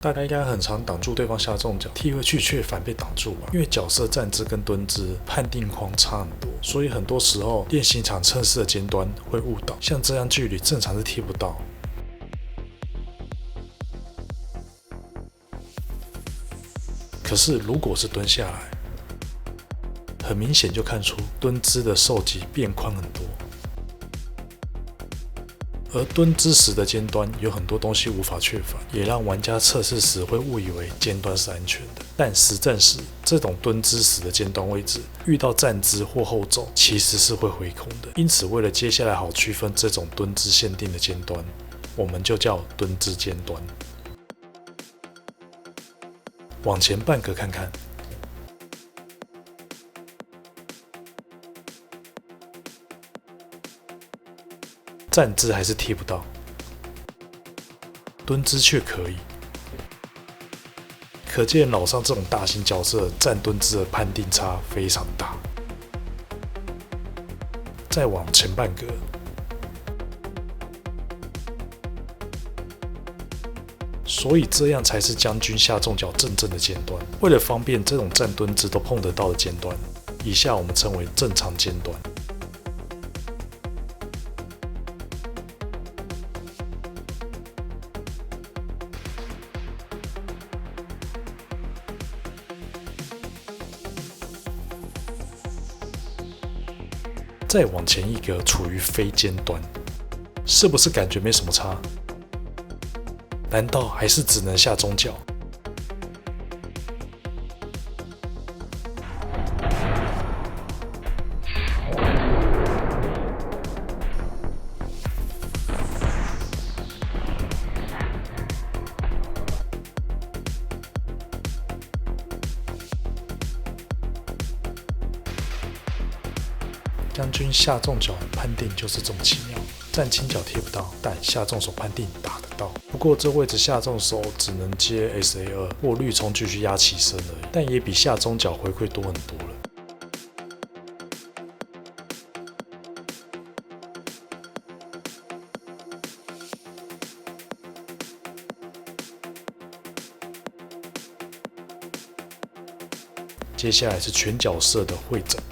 大家应该很常挡住对方下重脚，踢回去却反被挡住吧？因为角色站姿跟蹲姿判定框差很多，所以很多时候练习场测试的尖端会误导，像这样距离正常是踢不到。可是如果是蹲下来，很明显就看出蹲姿的受击变宽很多。而蹲姿时的尖端有很多东西无法确反，也让玩家测试时会误以为尖端是安全的。但实战时，这种蹲姿时的尖端位置遇到站姿或后肘，其实是会回空的。因此，为了接下来好区分这种蹲姿限定的尖端，我们就叫蹲姿尖端。往前半格看看。站姿还是踢不到，蹲姿却可以，可见老上这种大型角色站蹲姿的判定差非常大。再往前半格，所以这样才是将军下重脚真正的尖端。为了方便这种站蹲姿都碰得到的尖端，以下我们称为正常尖端。再往前一格处于非尖端，是不是感觉没什么差？难道还是只能下中脚？将军下重脚判定就是这么奇妙，站轻脚贴不到，但下重手判定打得到。不过这位置下重手只能接 SA2 或绿冲继续压起身而已，但也比下中脚回馈多很多了。接下来是全角色的会诊。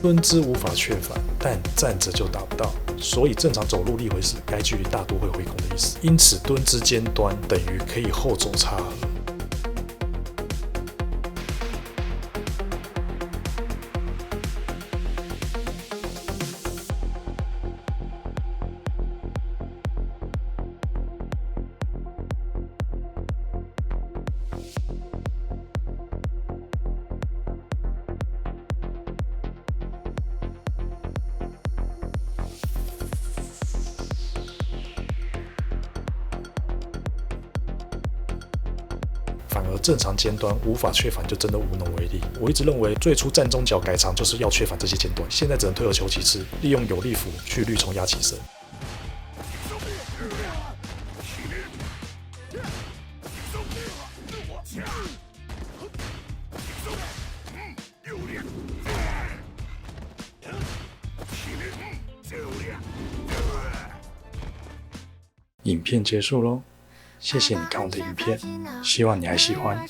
蹲姿无法确反，但站着就达不到，所以正常走路立回时，该距离大多会回空的意思。因此，蹲姿尖端等于可以后走差额。反而正常尖端无法确反，就真的无能为力。我一直认为最初站中脚改长就是要确反这些尖端，现在只能退而求其次，利用有力符去绿冲压起身。影片结束咯，谢谢你看我的影片，希望你还喜欢，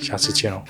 下次见哦。